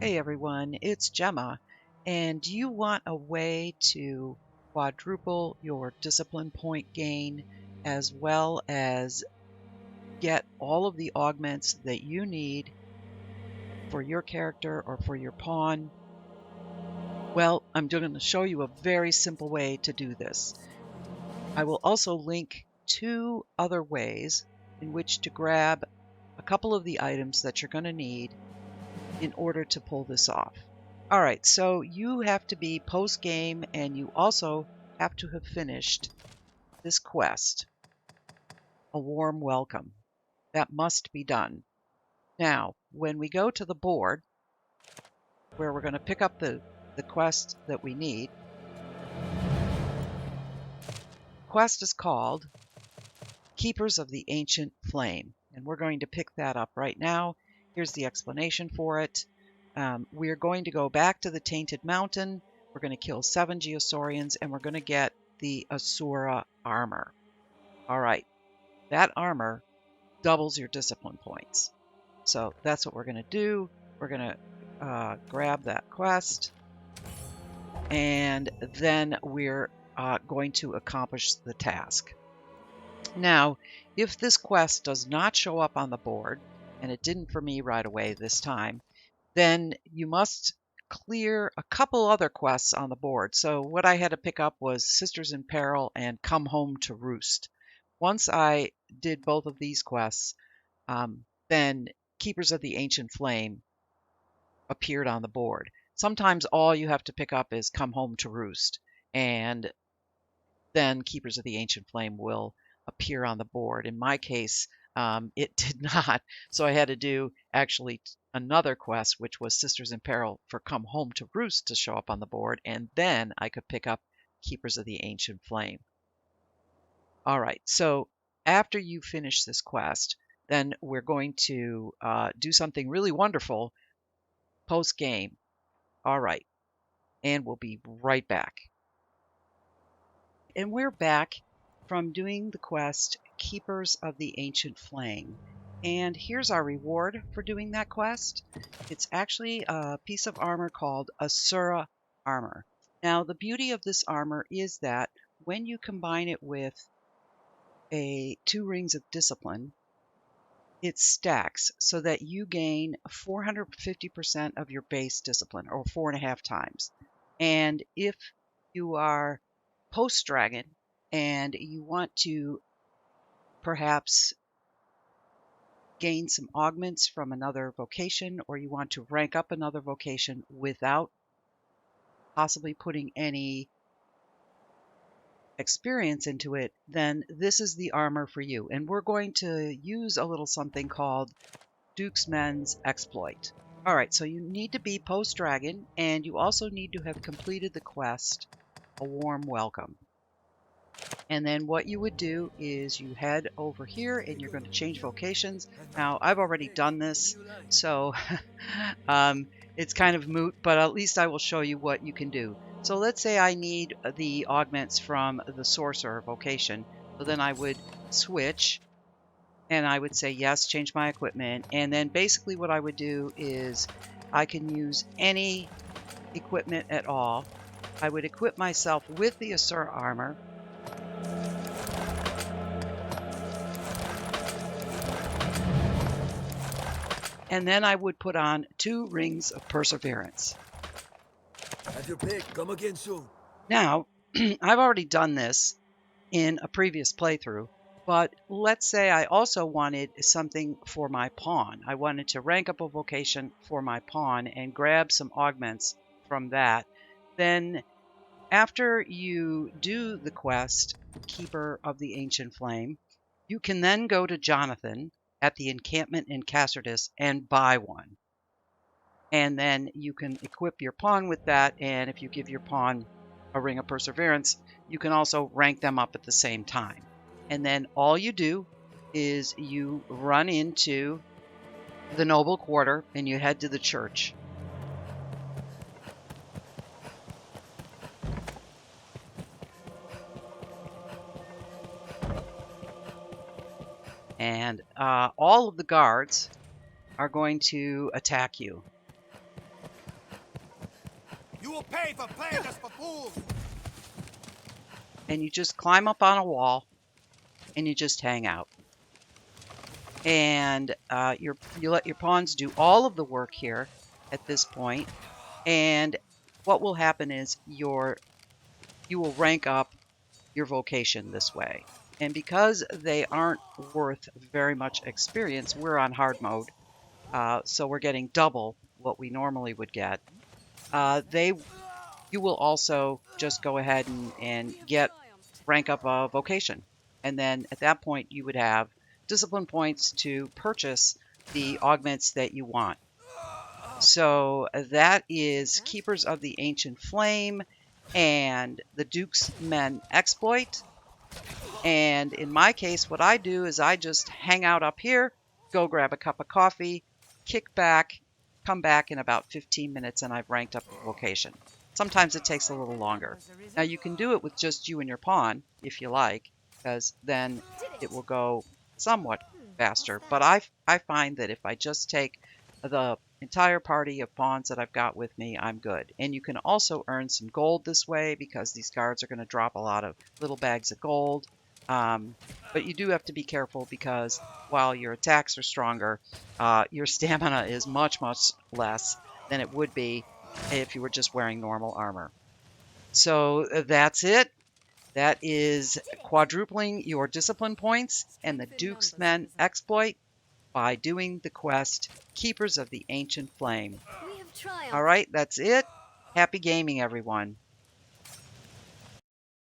Hey everyone, it's Gemma, and do you want a way to quadruple your discipline point gain as well as get all of the augments that you need for your character or for your pawn? Well, I'm going to show you a very simple way to do this. I will also link two other ways in which to grab a couple of the items that you're going to need in order to pull this off. All right, so you have to be post-game, and you also have to have finished this quest, A Warm Welcome. That must be done. Now, when we go to the board, where we're going to pick up the quest that we need, quest is called Keepers of the Ancient Flame, and we're going to pick that up right now. Here's the explanation for it. We're going to go back to the Tainted Mountain. We're going to kill 7 Geosaurians, and we're going to get the Asura Armor. All right, that armor doubles your discipline points. So that's what we're going to do. We're going to grab that quest, and then we're going to accomplish the task. Now, if this quest does not show up on the board, and it didn't for me right away this time, then you must clear a couple other quests on the board. So what I had to pick up was Sisters in Peril and Come Home to Roost. Once I did both of these quests, then Keepers of the Ancient Flame appeared on the board. Sometimes all you have to pick up is Come Home to Roost, and then Keepers of the Ancient Flame will appear on the board. In my case, it did not, so I had to do actually another quest, which was Sisters in Peril for Come Home to Roost to show up on the board, and then I could pick up Keepers of the Ancient Flame. All right, so after you finish this quest, then we're going to do something really wonderful post-game. All right, and we'll be right back. And we're back from doing the quest Keepers of the Ancient Flame. And here's our reward for doing that quest. It's actually a piece of armor called Asura Armor. Now, the beauty of this armor is that when you combine it with 2 rings of discipline, it stacks so that you gain 450% of your base discipline, or 4.5 times. And if you are post-dragon and you want to perhaps gain some augments from another vocation, or you want to rank up another vocation without possibly putting any experience into it, then this is the armor for you. And we're going to use a little something called Duke's Men's Exploit. All right, so you need to be post-dragon, and you also need to have completed the quest, A Warm Welcome. And then what you would do is you head over here and you're going to change vocations. Now, I've already done this, so it's kind of moot, but at least I will show you what you can do. So let's say I need the augments from the sorcerer vocation. So then I would switch and I would say, yes, change my equipment. And then basically what I would do is I can use any equipment at all. I would equip myself with the Asura Armor. And then I would put on 2 rings of perseverance. Have your pick. Come again soon. Now, I've already done this in a previous playthrough, but let's say I also wanted something for my pawn. I wanted to rank up a vocation for my pawn and grab some augments from that. Then after you do the quest, Keeper of the Ancient Flame, you can then go to Jonathan at the encampment in Cassardis and buy one. And then you can equip your pawn with that, and if you give your pawn a ring of perseverance, you can also rank them up at the same time. And then all you do is you run into the noble quarter and you head to the church. And all of the guards are going to attack you. You will pay for playing us for fools. And you just climb up on a wall and you just hang out. And you let your pawns do all of the work here at this point. And what will happen is you will rank up your vocation this way. And because they aren't worth very much experience, we're on hard mode. So we're getting double what we normally would get. You will also just go ahead and get rank up a vocation. And then at that point, you would have discipline points to purchase the augments that you want. So that is Keepers of the Ancient Flame and the Duke's Men Exploit. And in my case, what I do is I just hang out up here, go grab a cup of coffee, kick back, come back in about 15 minutes, and I've ranked up the vocation. Sometimes it takes a little longer. Now you can do it with just you and your pawn, if you like, because then it will go somewhat faster. But I find that if I just take the entire party of pawns that I've got with me, I'm good. And you can also earn some gold this way because these guards are going to drop a lot of little bags of gold. But you do have to be careful because while your attacks are stronger, your stamina is much, much less than it would be if you were just wearing normal armor. So that's it. That is quadrupling your discipline points and the Duke's Men Exploit by doing the quest Keepers of the Ancient Flame. All right, that's it. Happy gaming, everyone.